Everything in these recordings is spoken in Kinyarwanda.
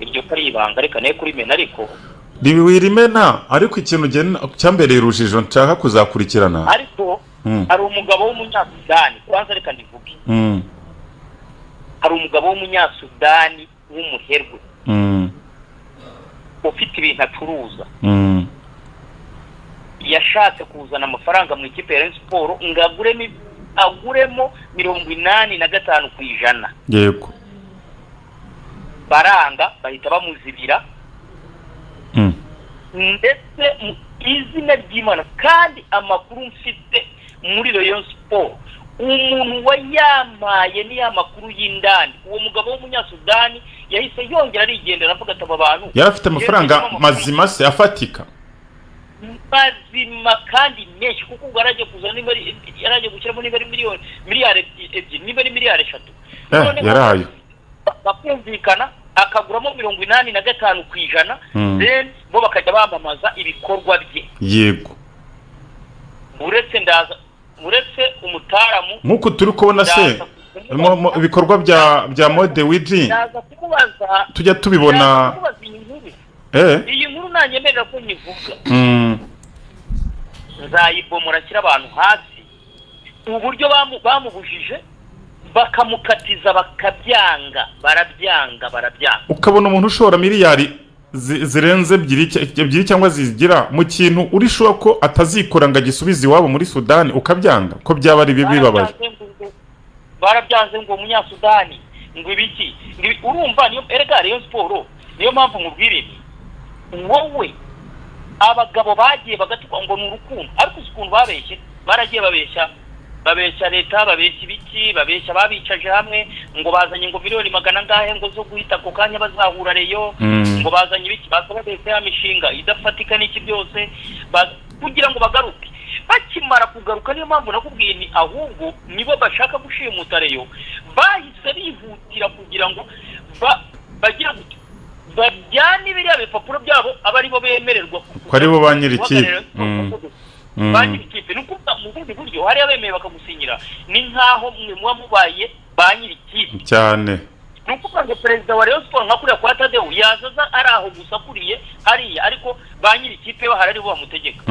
iryo karibanga reka ne kuri mena ariko wirimena ariko ikintu cyambereye urujijo nshaka kuzakurikirana ariko hari umugabo w'umunyasudani kwanza reka ndivuge hari umugabo w'umunyasudani w'umuherwe ufite ibintu acuruza yashatse kuzana amafaranga mu ikipe ya Rayon Sport ngo aguremo 85%. Yego. Baranga bahita bamuzibira. Ndetse izina ry'Imana kandi amakuru mfite muri Rayon Sport umuntu wayamaye ni amakuru y'indani uwo mugabo w'umunyasudani yahise yongera arigendera avuga ati aba bantu yarafite amafaranga mazima se afatika mazima kandi menshi kuko ugaraje kuzana yaraje gushyiramo niba ari miliyari ebyiri niba ari miliyari 3 yarayo bakumvikana akaguramo 85%, then bo bakajya bamamaza ibikorwa bye. Yego. Uretse umutaramu nkuko turi kubona se ibikorwa bya mode wiji tujya tubibona iyi nkuru nanyemerera ko nyivuga nzayibomora shyira abantu hasi uburyo bamubujije bakamukatiza bakabyanga barabyanga ukabona umuntu ushora miliyari zirenze ebyiri cyangwa zigira mu kintu urishuwa ko atazikora ngo agisubize iwabo muri Sudani ukabyanga ko byaba ari bibabaje barabyanze ngo umunyasudani ngo ibiki urumva niyo erega Rayon Sport niyo mpamvu mubwirire wowe abagabo bagiye bagatukwa ngo n'urukundo ariko ukuntu baragiye babeshya leta babeshya ibiki babeshya babicaje hamwe ngo bazanye ngo miliyoni 100 ngo zo guhita ko kanya bazahura reyo ngo bazanye ibiki basabese ya mishinga idafatika n'iki byose kugira ngo bagaruke bakimara kugaruka niyo mpamvu nakubwiye ni ahubwo nibo bashaka gushimuta reyo bahise bihutira kugira ngo bagira bajyane biriya bipapuro byabo abari bo bemererwa ko ari bo banyirikipe banyirikipe nuko mu bundi buryo hari abemeye bakagusinyira ni nkaho mwe muba mubaye banyirikipe cyane nuko ngo perezida wa Rayon Sport nkakuriya kwa Tadeu yazaza ari aho gusakuriye hariya ariko banyirikipe bahari bo bamutegeka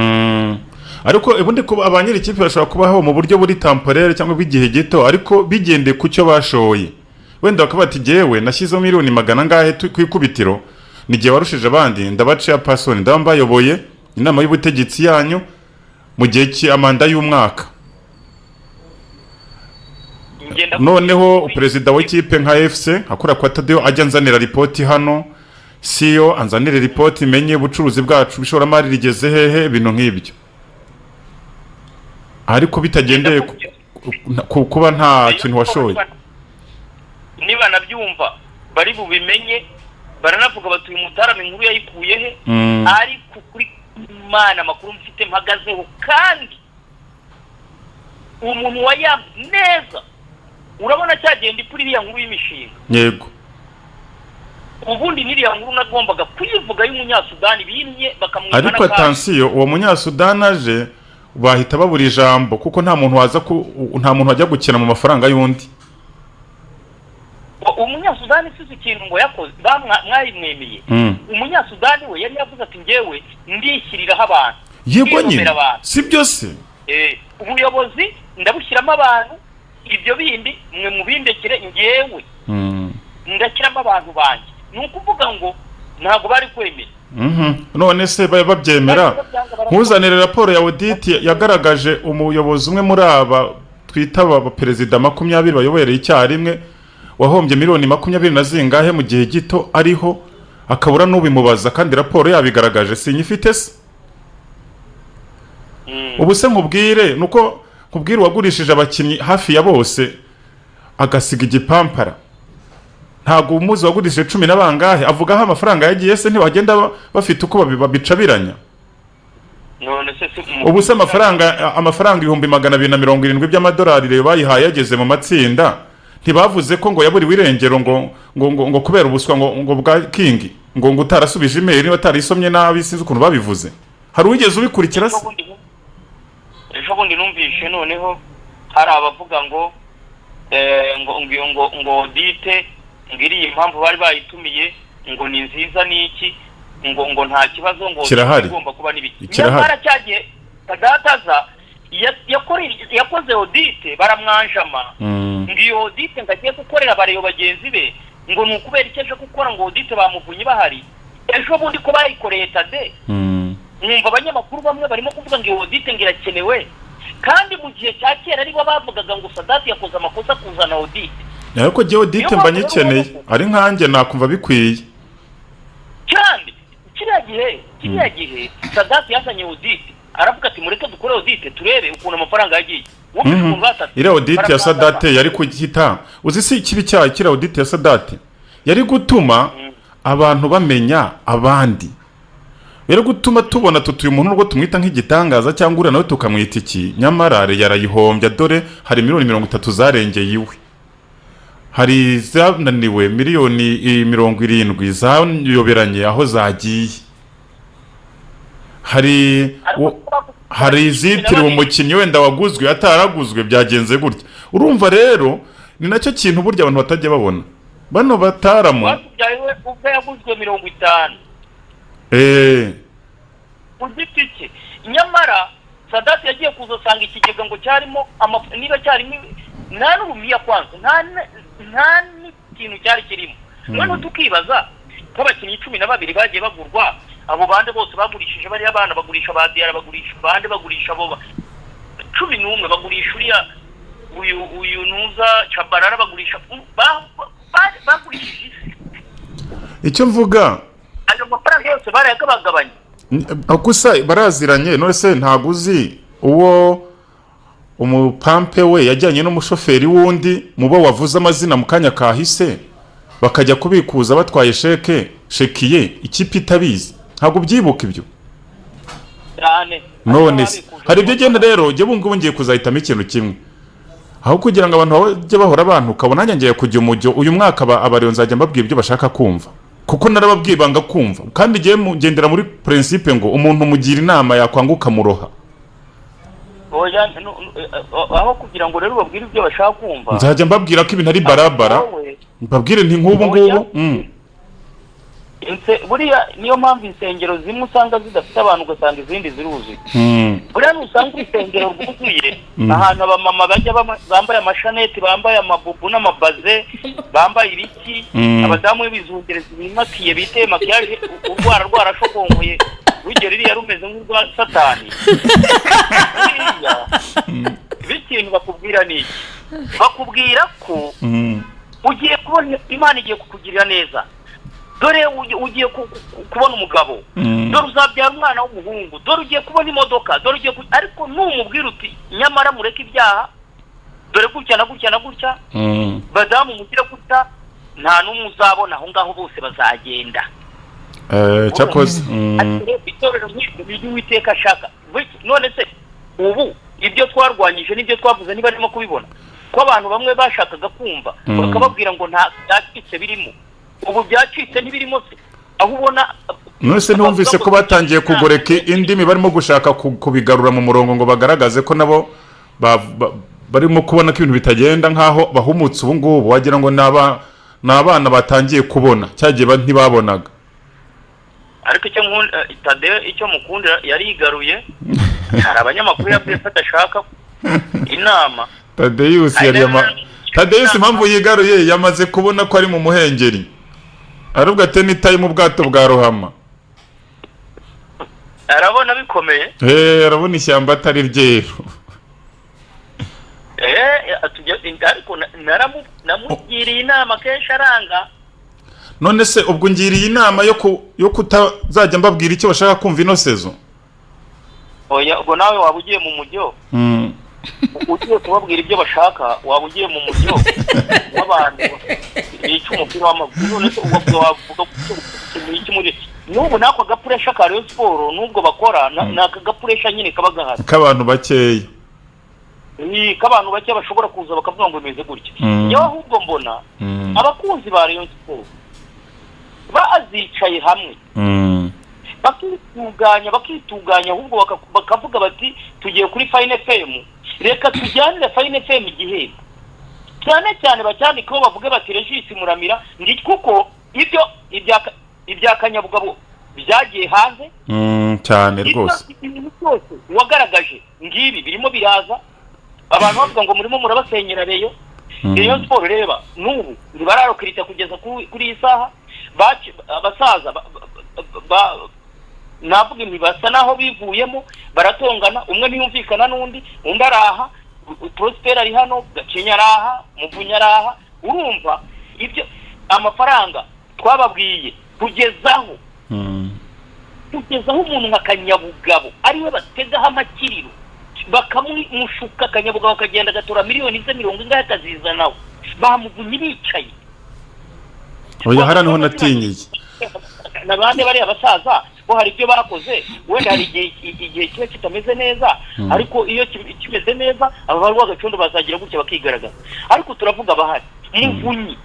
ariko ubundi ko abanyirikipe bashobora kubaho mu buryo buri temporaire cyangwa bw'igihe gito ariko bigende ku cyo bashoye wenda bakabati jewe nashyizeho miliyoni 100 kwikubitiro nigiye warushije abandi ndabaciye person ndambayoboye inama y'ubutegetsi yanyu mu gihe cy'amanda y'umwaka noneho perezida w'ikipe nka FC akora kwa Tadeo ajya nzanira report hano CEO anzanire report menye ubucuruzi bwacu bishoramari rigeze hehe ibintu nk'ibyo ariko bitagendeye kuba nta kintu washoye niba nabyumva bari bubimenye baranavuga bati uyu mutarama inkuru yayikuye he ariko kuri Imana makuru mfite mpagazeho kandi umuntu wayam neza urabona cyagenda ipuri iriya nkuru y'imishinga yego ubundi niriya nkuru nagombaga kuyivuga y'umunyasudani binye bakamwimana ariko attention uwo munyasudani aje bahita babura ijambo kuko nta muntu wajya gukina mu mafaranga y'undi umunyasudani size ikintu ngo yakoze mwayimwemeye umunyasudani we yari yavuze ati ngewe ndishyiriraho abantu yego nyine si byose ubuyobozi ndabushyiramo abantu ibyo bindi mwe mubindekere ngewe ndashyiramo abantu banjye ni ukuvuga ngo ntabwo bari kwemera none se babyemera nkuzanire raporo ya audit yagaragaje umuyobozi umwe muri aba twita perezida 20 bayobereye icyarimwe wahombye miliyoni 20 na zingahe mu gihe gito ariho akabura n'ubimubaza kandi raporo yabigaragaje sinyifite se ubu se nkubwire nuko nkubwire wagurishije abakinnyi hafi ya bose agasiga igipampara ntago umuzi wagurishije 10 nabangahe avuga aho amafaranga yagiye se ntibagenda bafite uko babicabiranya none se ubu se amafaranga 270 by'amadolari rero bayihaye yageze mu matsinda ntibavuze ko ngo yaburiwe irengero ngo kubera ubuswa ngo bwa King ngo utarasubije email niba atarisomye nabi sinzi ukuntu babivuze hari wigeze ubikurikira se ejo bundi numvishe noneho hari abavuga ngo audite ngiri impamvu bari bayitumiye ngo ni nziza niki ngo nta kibazo ngo igomba kuba n'ibiki nyamara cyagiye kadataza yakoze audite baramwanjama ngiyo audite ngagiye gukorera abareyo bagenzi be ngo nukubera icyo aje gukora ngo audite bamuvunye bahari ejo bundi ko bayikoreye tade numva abanyamakuru bamwe barimo kuvuga ngo audite ngirakenewe kandi mu gihe cya kera aribo bavugaga ngo Sadati yakoze amakosa kuzana audite ariko je audite mba nyikeneye ari nkanjye nakumva bikwiye cyane kiriya gihe Sadati yazanye audite aravuga ati mureke dukore audite turebe ukuntu amafaranga yagiye ira audite ya Sadati yari kugita uzi si kibi cyayo kira audite ya Sadati yari gutuma abantu bamenya abandi yari gutuma tubona tutuye umuntu rwo tumwita nk'igitangaza cyangwa ura nawe tukamwita iki nyamara yarayihombya dore hari miliyoni 30 zarengeye iwe hari zananiwe miliyoni 70 zayoberanye aho zagiye hari izitiriwe umukinnyi wenda waguzwe ataraguzwe byagenze gutya urumva rero ni nacyo kintu burya abantu batajya babona bano bataramo ubwo yaguzwe 50 ugiti cye nyamara Sadati yagiye kuzasanga ikigega ngo cyarimo niba cyarimo nta n'urumiya kwanza nta n'ikintu cyari kirimo none tukibaza ko abakinnyi 12 bagiye bagurwa abo bande bose bagurishije bari abana bagurisha ba Diara bagurisha bande bagurisha abo 11 bagurisha uriya uyu nuza Chabarara bagurisha bagurishije icyo mvuga ayo mafaranga yose barayagabagabanye akusa baraziranye none se ntaguzi uwo umupampe we yajyanye n'umushoferi wundi mubo wavuze amazina mu kanya kahise bakajya kubikuza batwaye shekiye ikipe itabizi ntabwo byibuka ibyo cyane none hari ibyo genda rero jye bungu ngiye kuzahitamo ikintu kimwe aho kugira ngo abantu bajye bahora abantu ukabona nyangiye kujya umujyo uyu mwaka abareyo nzajya mbabwira ibyo bashaka kumva kuko narababwiye banga kumva kandi giye mugendera muri principe ngo umuntu mugira inama yakwanguka muroha aho kugira ngo rero babwire ibyo bashaka kumva nzajya mbabwira ko ibintu ari barabara mbabwire nti nk'ubu ngubu buriya niyo mpamvu insengero zimwe usanga zidafite abantu ugasanga izindi ziruzuye buriya nusanga urusengero rwuzuye ahantu abamama bajya bambaye amashaneti bambaye amabubu n'amabaze bambaye ibiki abadamu b'ibizungerezi bimakiye biteye makiyaje urwara rwarashokongoye rugero iriya rumeze nk'urwa satani bikintu bakubwira ni bakubwira ko ugiye kubona Imana igiye kukugirira neza dore ugiye kubona umugabo dore uzabyara umwana w'umuhungu dore ugiye kubona imodoka dore ugiye ariko numubwira uti nyamara mureke ibyaha dore gutya na gutya na gutya badamu mugira gutya nta n'umwe uzabona aho ngaho bose bazagenda cyakoze itorero ry'Uwiteka ashaka none se ubu ibyo twarwanyije n'ibyo twavuze niba arimo kubibona ko abantu bamwe bashakaga kumva bakababwira ngo nta byacitse birimo ubu byacitse ntibirimo se aho ubona nose numvise ko batangiye kugoreka indimi barimo gushaka kubigarura mu murongo ngo bagaragaze ko nabo barimo kubona ko ibintu bitagenda nkaho bahumutse ubu ngubu wagira ngo n'abana batangiye kubona cyagiye ntibabonaga ariko icyo mukundira yarigaruye hari abanyamakuru yavuye ko adashaka inama Tadeyusi impamvu yigaruye yamaze kubona ko ari mu muhengeri arubwo ate nitaye mu bwato bwa Rohama arabona bikomeye arabona ishyamba atari ryero ariko namugiriye inama kenshi aranga none se ubwo ngiriye inama yo kutazajya mbabwira icyo bashaka kumva ino sezo oya ubwo nawe waba ugiye mu mujyo ugiye kubabwira ibyo bashaka waba ugiye mu mujyo w'abantu bica umupira w'amaguru none se ubwo wavuga iki muri n'ubu nako gapuresha ka Rayon Sport n'ubwo bakora naka gapuresha nyine kaba gahari k'abantu bakeya k'abantu bake bashobora kuza bakavuga ngo bimeze gutya yewe ahubwo mbona abakunzi ba Rayon Sport bazicaye hamwe bakituganya ahubwo bakavuga bati tugiye kuri Fine FM reka tujyanire Fine FM igihembo cyane cyane bacyandikaho bavuge bati Regis Muramira kuko ibyo ibya Kanyabugabo byagiye hanze cyane rwose ibintu byose wagaragaje ngibi birimo biraza abantu bavuga ngo murimo murabasenyera Rayon Rayon Sport reba n'ubu ntibararokirita kugeza kuri isaha abasaza navuga basa naho bivuyemo baratongana umwe ntiyumvikana n'undi undi araha Prosper ari hano Gacinya araha Muvunyi araha urumva ibyo amafaranga twababwiye kugezaho umuntu nka Kanyabugabo ariwe bategaho amakiriro bakamushuka Kanyabugabo akagenda agatora miliyoni ze 70 akaziza nawe bamuvunye bicaye oya haraniho natinyiye nabande bari abasaza bo hari ibyo bakoze wenda hari igihe kiba kitameze neza ariko iyo kimeze neza aba bari wagacondo bazagira gutya bakigaragaza ariko turavuga bahari Muvunyi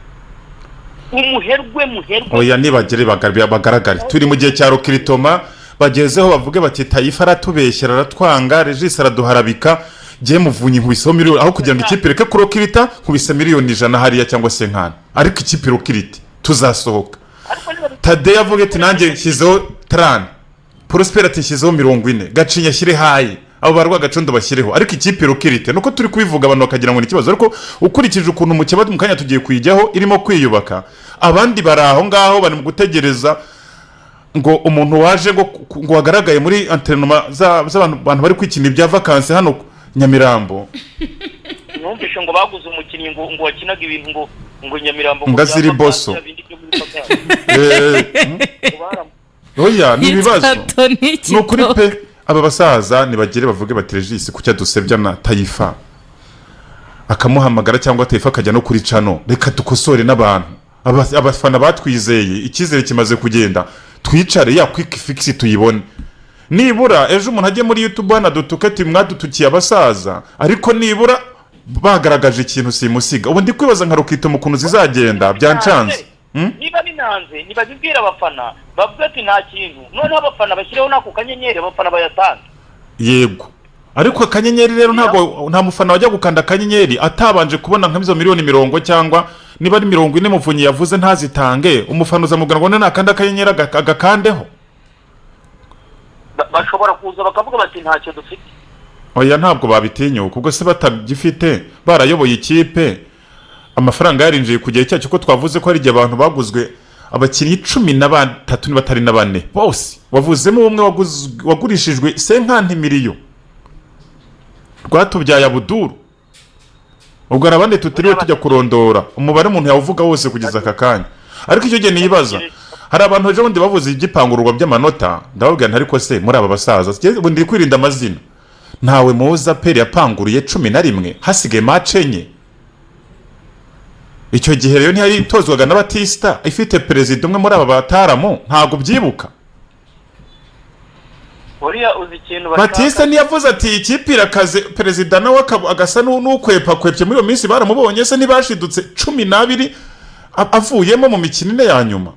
umuherwe oya nibagire bagaragare turi mu gihe cya Rokiritoma bagezeho bavuge bati Taifa aratubeshyera aratwanga Regis araduharabika giye Muvunyi nkubiseho miliyoni aho kugira ngo ikipe reke kurokirita nkubise miliyoni 100 hariya cyangwa se nkana ariko ikipe rokirite tuzasohoka Tade yavuga ati nanjye nshyizeho 30 Prosper ati nshyizeho 40 Gacinya ashyire hayi abo barwa gacondo bashyireho ariko ikipe rokirite nuko turi kubivuga abantu bakagira ngo ni kibazo ariko ukurikije ukuntu mu kibazo mu kanya tugiye kuyijyaho irimo kwiyubaka abandi baraho ngaho bari mu gutegereza ngo umuntu waje ngo wagaragaye muri antrenoma z'abantu bari kwikina ibya vacances hano Nyamirambo numvishe ngo baguze umukinnyi ngo wakinaga ibintu ngo Nyamirambo ngaziri boso oya ni bibazo nukuri pe aba basaza nibagire bavuge bati Regis kucya dusebya na Taifa akamuhamagara cyangwa Taifa akajya no kuri cano reka dukosore n'abantu abafana batwizeye ikizere kimaze kugenda twicare ya quick fix tuyibone nibura ejo umuntu ajye muri YouTube hana dutukati mwadutukiye abasaza ariko nibura bagaragaje ikintu simusiga ubu ndi kwibaza nka Rokito mukuntu zizagenda byancanze niba binanze nibazibwira abafana bavuga ati nta kintu none abafana bashyireho nako kanyenyeri abafana bayatanze yego ariko akanyenyeri rero nta mufana wajya gukanda akanyenyeri atabanje kubona nk'izo miliyoni 70 cyangwa niba ari 40 Muvunyi yavuze ntazitange umufana uzamugana ngo nakanda akanyenyeri agakandeho bashobora kuza bakavuga bati ntacyo dufite oya ntabwo babitinyuka ubwo se batagifite barayoboye ikipe amafaranga yarinjiye kugiye cyacyo ko twavuze ko ari igihe abantu baguzwe abakinnyi 13 nibatari na 4 bose wavuzemo umwe wagurishijwe 50 miliyo rwatubyaye Abuduru ubwo arabande tutiriwe tujya kurondora umubare umuntu yawuvuga wose kugeza aka kanya ariko icyo gihe nibaza hari abantu ejo bundi bavuze igipangururwa by'amanota ndababwira ariko se muri aba basaza ndi kwirinda amazina ntawe muza peri yapanguriye 11 hasigaye match enye icyo gihe rero ntiyari itozwaga na Batista ifite president umwe muri aba bataramo ntago byibuka Oriya uzi ikintu Batista niyavuze ati ikipe irakaze president nawe agasa n'ukwepa kwepye muri iyo minsi baramubonye se nibashidutse 12 avuyemo mu mikino ya nyuma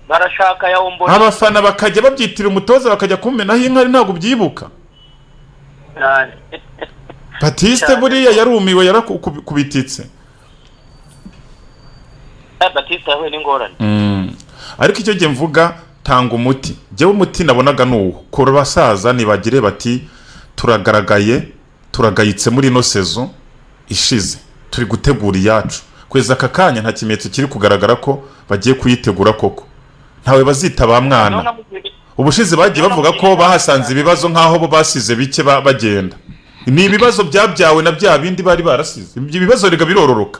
barashaka ya omboni abafana bakajya babyitira umutoza bakajya kumenaho inkari ntago byibuka Batista buriya yarumiwe yarakubititse Batista we n'ingorane ariko icyo gihe mvuga tanga umuti jewe umuti nabonaga nuwo kora basaza nibagire bati turagaragaye turagayitse muri no sezo ishize turi gutegura iyacu kweza akakanya nta kimenyetso kiri kugaragara ko bagiye kuyitegura koko ntawe bazita ba mwana ubushize bagiye bavuga ko bahasanze ibibazo nkaho bo basize bike bagenda ni ibibazo byabyawe na bya bindi bari barasize ibyo bibazo rega birororoka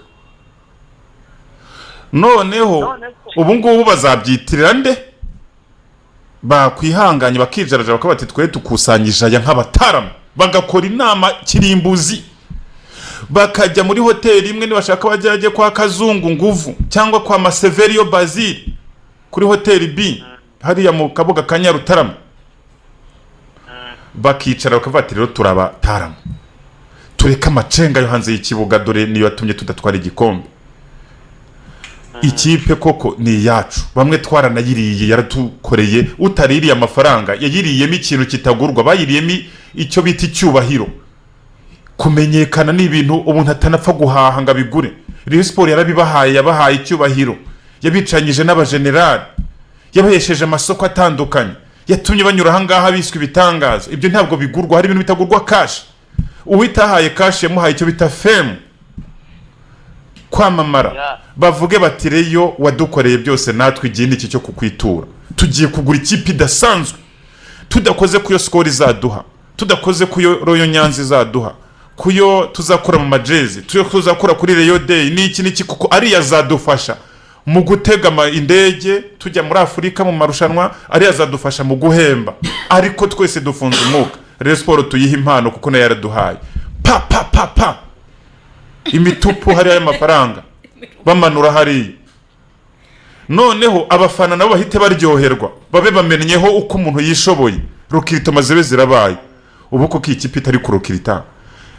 noneho ubu ngubu bazabyitirira nde bakwihanganye bakijaraje bakabati twe tukusanyije aya nk'abatarama bagakora inama kirimbuzi bakajya muri hoteli imwe nibashaka bajyaje kwa Kazungu Nguvu cyangwa kwa Maseverio Bazil kuri hoteli B hariya mu kabuga Kanyarutarama bakicara bakavati rero turabatarama tureka amacenga yo hanze y'ikibuga dore niyo yatumye tudatwara igikombe ikipe koko ni yacu bamwe twaranayiriye yaratukoreye utaririye amafaranga yayiriyemo ikintu kitagurwa bayiriyemo icyo bita icyubahiro kumenyekana n'ibintu umuntu atanapfa guhaha ngabigure Rayon Sport yarabibahaye yabahaye icyubahiro yabicanyije n'abagenerali yabahesheje amasoko atandukanye, yatumye banyura ahangaha biswe ibitangaza. Ibyo ntabwo bigurwa, hari ibintu bitagurwa cash. Uwitahaye cash yamuhaye icyo bita fame, kwamamara. Bavuge bati Reyo wadukoreye byose, natwe igindi iki cyo kukwitura. Tugiye kugura ikipe idasanzwe, tudakoze kuyo score izaduha, tudakoze kuyo Royal Nyanza izaduha, kuyo tuzakora mu majezi, tuyo tuzakora kuri Reyo Day niki kuko ari yazadufasha mu gutega indege tujya muri Afurika mu marushanwa, ari yazadufasha mu guhemba. Ariko twese dufunze umwuka, Rayon Sport tuyiha impano kuko nayo yaraduhaye. Pa imitupu hari y'amafaranga bamanura hari. Noneho abafana nabo bahite baryoherwa, babe bamenyeho uko umuntu yishoboye. Rukirito mazebe zirabaye. Ubu ko ikipe itari ku Rukirita,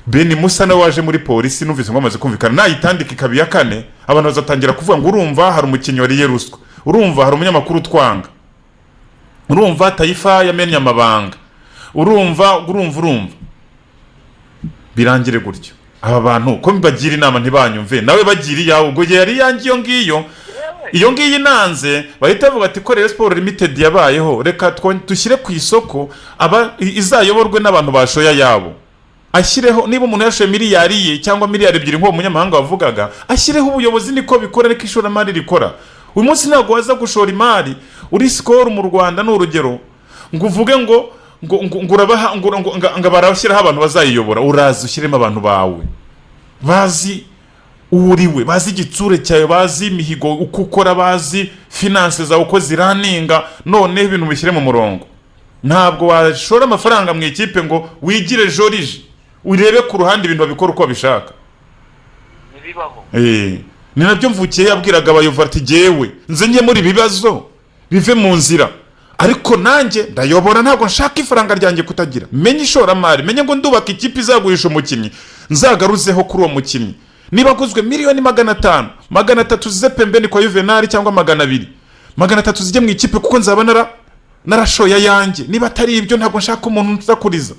Beni Musa na waje muri polisi numvise ngo amaze kumvikana nayitandika ikabiya kane, abantu bazatangira kuvuga ngo urumva hari umukinyi wariye ruswa, urumva hari umunyamakuru twanga, urumva Taifa yamenye amabanga, urumva birangire gutyo. Aba bantu ko mbagira inama ntibanyumve, nawe bagiri yawe ubwo yari yangiyo ngiyo iyo ngiyi nanze, bahita bavuga ati ko Rayon Sport Limited yabayeho, reka dushyire ku isoko aba izayoborwe n'abantu bashoya yabo. Ashyireho niba umuntu yashoye miliyari ye cyangwa miliyari 2 nko umunyamahanga wavugaga, ashyireho ubuyobozi niko bikora, ariko ishoramari rikora. Uyu munsi ntabwo waza gushora imari uri Skol mu Rwanda n'urugero ngo uvuge ngo urabaha ngo barashyiraho abantu bazayiyobora. Uraza ushyiremo abantu bawe bazi uriwe, bazi igitsure cyawe, bazi imihigo uko ukora, bazi finance zawe uko ziraninga. None ibintu bishyire mu murongo. Ntabwo washora amafaranga mu ikipe ngo wigire jorije urebe ku ruhande ibintu babikora uko bishaka. Nibibaho ni nabyo mvukiye yabwiraga abayovu ati jewe nze njye muri bibazo bive mu nzira, ariko nanjye ndayobora, ntabwo nshaka ifaranga ryanjye kutagira. Menye ishoramari, menye ngo ndubaka ikipe izagurisha umukinnyi, nzagaruzeho kuri uwo mukinnyi. Niba aguzwe miliyoni 500, 300 zize pembeni kwa Juvenal cyangwa 200, 300 zijye mu ikipe kuko nzaba narashoya yanjye. Niba atari ibyo ntabwo nshaka umuntu nzakuriza.